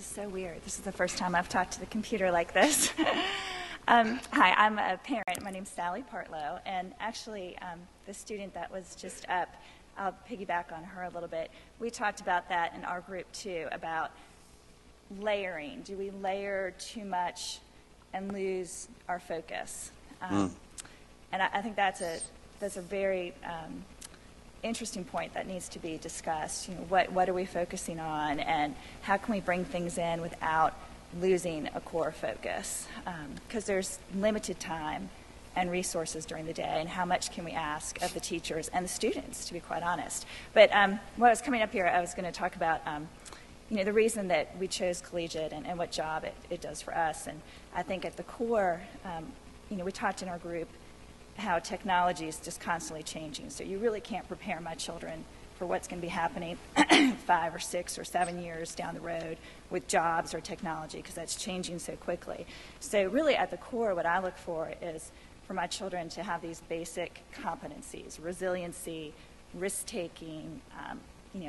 is so weird. This is the first time I've talked to the computer like this. Hi, I'm a parent. My name's Sally Partlow, and actually the student that was just up, I'll piggyback on her a little bit. We talked about that in our group too, about layering. Do we layer too much and lose our focus? And I think that's a very interesting point that needs to be discussed. You know, what are we focusing on, and how can we bring things in without losing a core focus? Because there's limited time and resources during the day, and how much can we ask of the teachers and the students, to be quite honest. But when I was coming up here, I was going to talk about the reason that we chose collegiate and what job it does for us. And I think at the core, we talked in our group how technology is just constantly changing. So you really can't prepare my children for what's going to be happening 5 or 6 or 7 years down the road with jobs or technology, because that's changing so quickly. So really at the core, what I look for is for my children to have these basic competencies: resiliency, risk-taking,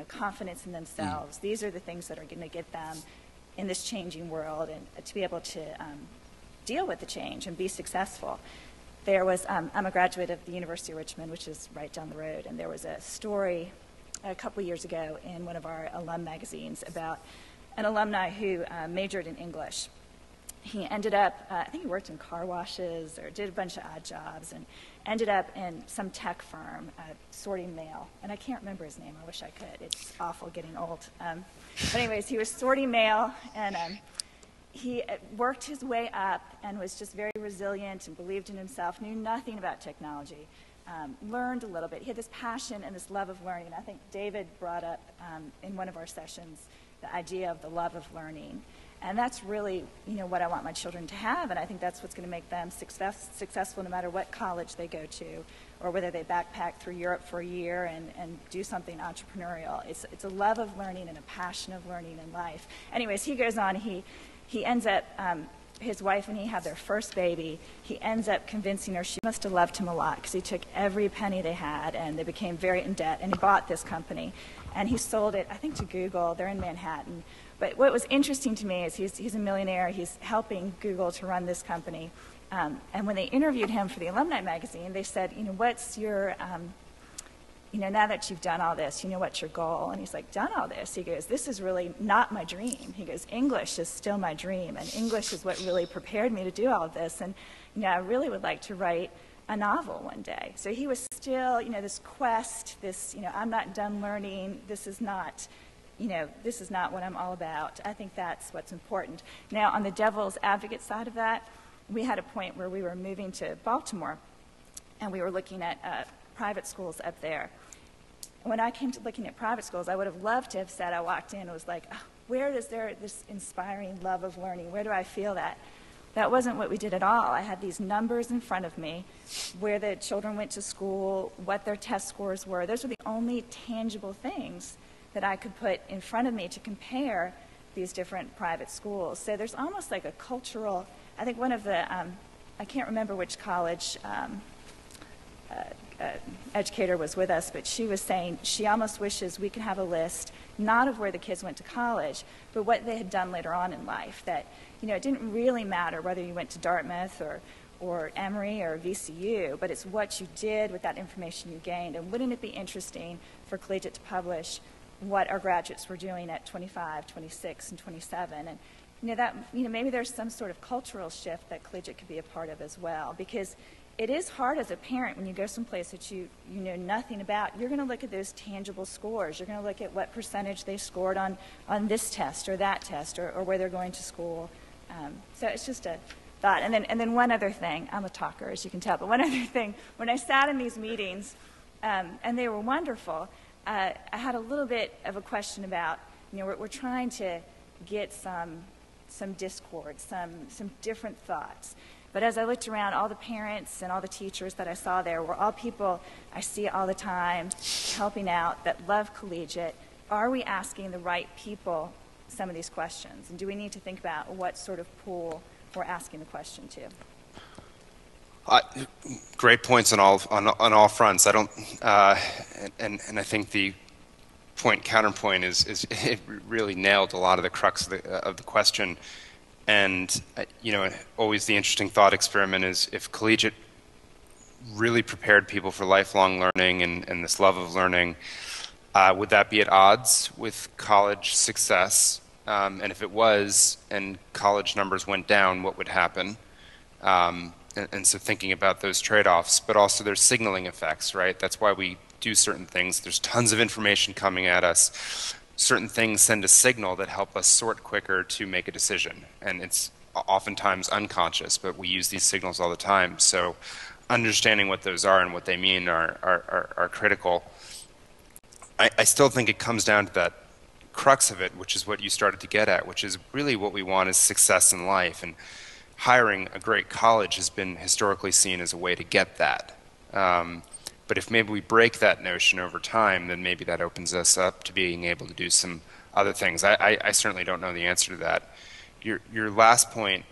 confidence in themselves. These are the things that are going to get them in this changing world, and to be able to deal with the change and be successful. There was, I'm a graduate of the University of Richmond, which is right down the road, and there was a story a couple years ago in one of our alum magazines about an alumni who majored in English. He ended up, I think he worked in car washes or did a bunch of odd jobs, and ended up in some tech firm sorting mail. And I can't remember his name. I wish I could. It's awful getting old. But anyways, he was sorting mail, and he worked his way up and was just very resilient and believed in himself, knew nothing about technology, learned a little bit. He had this passion and this love of learning. I think David brought up in one of our sessions the idea of the love of learning. And that's really, what I want my children to have, and I think that's what's going to make them successful no matter what college they go to, or whether they backpack through Europe for a year and do something entrepreneurial. It's a love of learning and a passion of learning in life. Anyways, he goes on, he ends up, his wife and he have their first baby. He ends up convincing her she must have loved him a lot, because he took every penny they had, and they became very in debt, and he bought this company. And he sold it, I think, to Google. They're in Manhattan. But what was interesting to me is he's a millionaire. He's helping Google to run this company. And when they interviewed him for the Alumni magazine, they said, what's your, now that you've done all this, what's your goal? And he's like, done all this? He goes, this is really not my dream. He goes, English is still my dream, and English is what really prepared me to do all of this. And, I really would like to write a novel one day. So he was still, this quest, this, I'm not done learning. This is not what I'm all about. I think that's what's important. Now, on the devil's advocate side of that, we had a point where we were moving to Baltimore, and we were looking at private schools up there. When I came to looking at private schools, I would have loved to have said, I walked in and was like, where is there this inspiring love of learning? Where do I feel that? That wasn't what we did at all. I had these numbers in front of me, where the children went to school, what their test scores were. Those were the only tangible things that I could put in front of me to compare these different private schools. So there's almost like a cultural, I think one of the, I can't remember which college educator was with us, but she was saying she almost wishes we could have a list, not of where the kids went to college, but what they had done later on in life. That, it didn't really matter whether you went to Dartmouth or Emory or VCU, but it's what you did with that information you gained. And wouldn't it be interesting for Collegiate to publish what our graduates were doing at 25, 26, and 27? And maybe there's some sort of cultural shift that Collegiate could be a part of as well, because it is hard as a parent when you go someplace that you know nothing about. You're going to look at those tangible scores. You're going to look at what percentage they scored on this test or that test, or where they're going to school. So it's just a thought. And then one other thing. I'm a talker, as you can tell. But one other thing. When I sat in these meetings, and they were wonderful, I had a little bit of a question about, we're trying to get some discord, some different thoughts. But as I looked around, all the parents and all the teachers that I saw there were all people I see all the time, helping out, that love Collegiate. Are we asking the right people some of these questions? And do we need to think about what sort of pool we're asking the question to? Great points on all fronts. I don't, and I think the point counterpoint is it really nailed a lot of the crux of the question. And always the interesting thought experiment is if collegiate really prepared people for lifelong learning and this love of learning, would that be at odds with college success? And if it was, and college numbers went down, what would happen? And so thinking about those trade-offs, but also there's signaling effects, right? That's why we do certain things. There's tons of information coming at us. Certain things send a signal that help us sort quicker to make a decision. And it's oftentimes unconscious, but we use these signals all the time. So understanding what those are and what they mean are critical. I still think it comes down to that crux of it, which is what you started to get at, which is really what we want is success in life. And hiring a great college has been historically seen as a way to get that. But if maybe we break that notion over time, then maybe that opens us up to being able to do some other things. I certainly don't know the answer to that. Your last point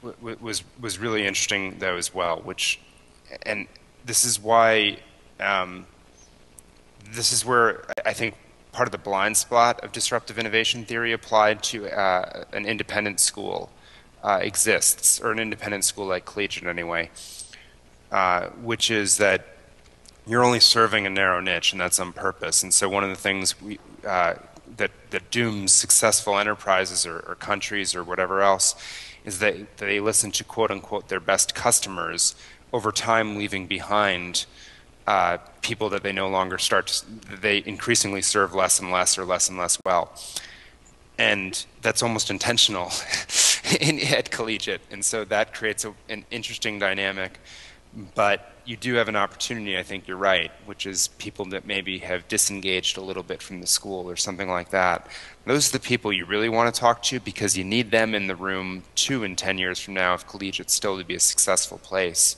was really interesting though as well, and this is why this is where I think part of the blind spot of disruptive innovation theory applied to an independent school exists, or an independent school like collegiate anyway, which is that you're only serving a narrow niche, and that's on purpose. And so one of the things that dooms successful enterprises or countries or whatever else is that they listen to quote-unquote their best customers, over time leaving behind people that they no longer they increasingly serve less and less or less and less well. And that's almost intentional at collegiate. And so that creates an interesting dynamic. But you do have an opportunity, I think you're right, which is people that maybe have disengaged a little bit from the school or something like that. Those are the people you really want to talk to, because you need them in the room too in 10 years from now if collegiate's still to be a successful place.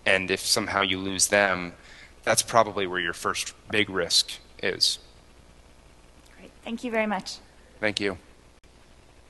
And if somehow you lose them, that's probably where your first big risk is. Great. Thank you very much. Thank you.